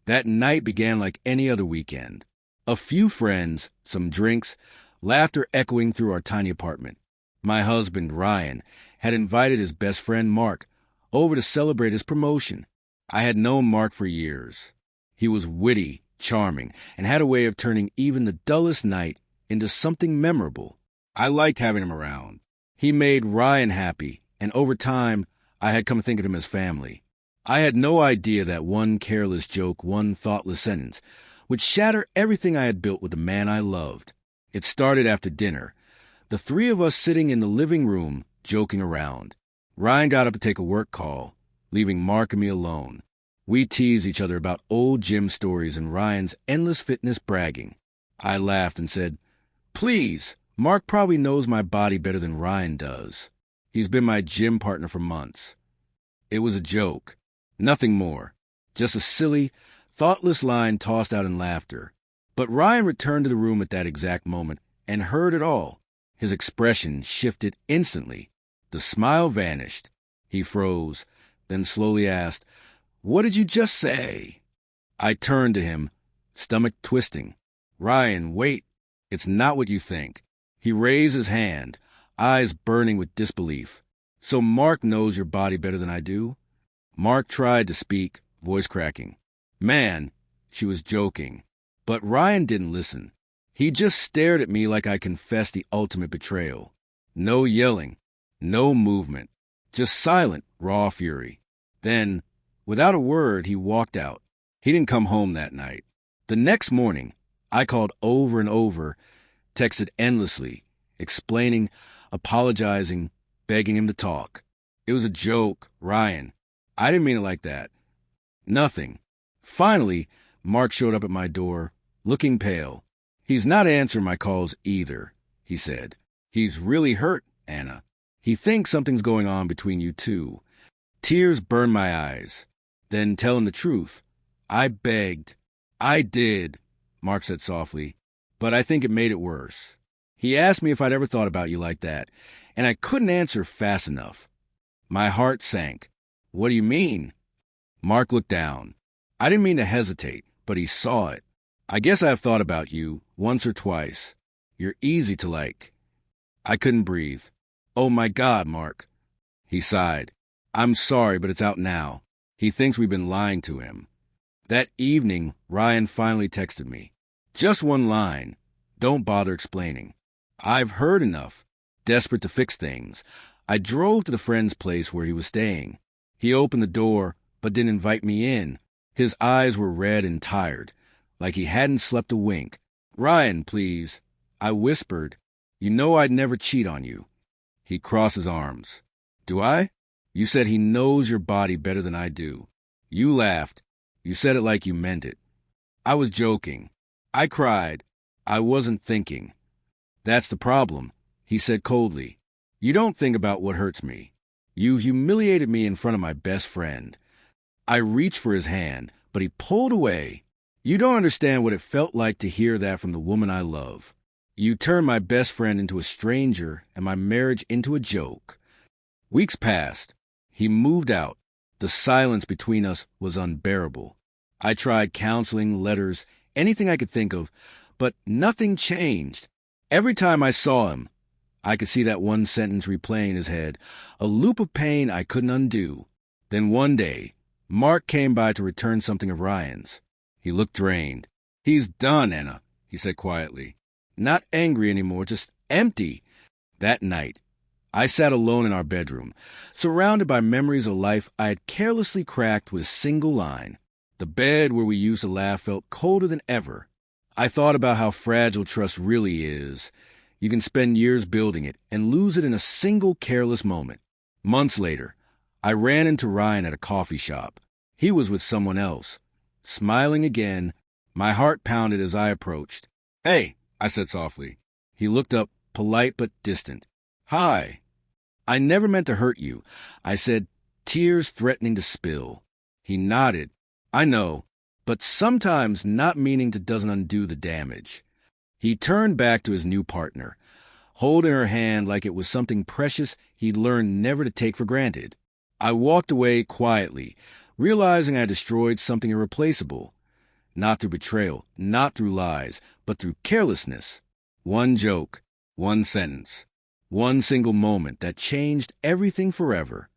That night began like any other weekend. A few friends, some drinks, laughter echoing through our tiny apartment. My husband, Ryan, had invited his best friend, Mark, over to celebrate his promotion. I had known Mark for years. He was witty, charming, and had a way of turning even the dullest night into something memorable. I liked having him around. He made Ryan happy, and over time, I had come to think of him as family. I had no idea that one careless joke, one thoughtless sentence, would shatter everything I had built with the man I loved. It started after dinner, the three of us sitting in the living room, joking around. Ryan got up to take a work call, leaving Mark and me alone. We teased each other about old gym stories and Ryan's endless fitness bragging. I laughed and said, "Please, Mark probably knows my body better than Ryan does. He's been my gym partner for months." It was a joke. Nothing more. Just a silly, thoughtless line tossed out in laughter. But Ryan returned to the room at that exact moment and heard it all. His expression shifted instantly. The smile vanished. He froze, then slowly asked, "What did you just say?" I turned to him, stomach twisting. "Ryan, wait. It's not what you think." He raised his hand, eyes burning with disbelief. "So Mark knows your body better than I do?" Mark tried to speak, voice cracking. "Man," she was joking. But Ryan didn't listen. He just stared at me like I confessed the ultimate betrayal. No yelling, no movement, just silent, raw fury. Then, without a word, he walked out. He didn't come home that night. The next morning, I called over and over, texted endlessly, explaining, apologizing, begging him to talk. "It was a joke, Ryan. I didn't mean it like that." Nothing. Finally, Mark showed up at my door, looking pale. "He's not answering my calls either," he said. "He's really hurt, Anna. He thinks something's going on between you two." Tears burned my eyes. Then, telling the truth, I begged. "I did," Mark said softly, "but I think it made it worse." He asked me if I'd ever thought about you like that, and I couldn't answer fast enough. My heart sank. "What do you mean?" Mark looked down. I didn't mean to hesitate, but he saw it. "I guess I've thought about you once or twice. You're easy to like." I couldn't breathe. "Oh my God, Mark." He sighed. "I'm sorry, but it's out now. He thinks we've been lying to him." That evening, Ryan finally texted me. Just one line. "Don't bother explaining. I've heard enough." Desperate to fix things, I drove to the friend's place where he was staying. He opened the door, but didn't invite me in. His eyes were red and tired, like he hadn't slept a wink. "Ryan, please," I whispered. "You know I'd never cheat on you." He crossed his arms. "Do I? You said he knows your body better than I do." You laughed. You said it like you meant it. I was joking. I cried. I wasn't thinking. "That's the problem," he said coldly. "You don't think about what hurts me. You humiliated me in front of my best friend." I reached for his hand, but he pulled away. "You don't understand what it felt like to hear that from the woman I love. You turned my best friend into a stranger and my marriage into a joke." Weeks passed. He moved out. The silence between us was unbearable. I tried counseling, letters, anything I could think of, but nothing changed. Every time I saw him, I could see that one sentence replaying in his head, a loop of pain I couldn't undo. Then one day, Mark came by to return something of Ryan's. He looked drained. "He's done, Anna," he said quietly. Not angry anymore, just empty. That night, I sat alone in our bedroom, surrounded by memories of life I had carelessly cracked with a single line. The bed where we used to laugh felt colder than ever. I thought about how fragile trust really is. You can spend years building it and lose it in a single careless moment. Months later, I ran into Ryan at a coffee shop. He was with someone else. Smiling again, my heart pounded as I approached. "Hey," I said softly. He looked up, polite but distant. "Hi." "I never meant to hurt you," I said, tears threatening to spill. He nodded. "I know, but sometimes not meaning to doesn't undo the damage." He turned back to his new partner, holding her hand like it was something precious he'd learned never to take for granted. I walked away quietly, realizing I had destroyed something irreplaceable. Not through betrayal, not through lies, but through carelessness. One joke, one sentence, one single moment that changed everything forever.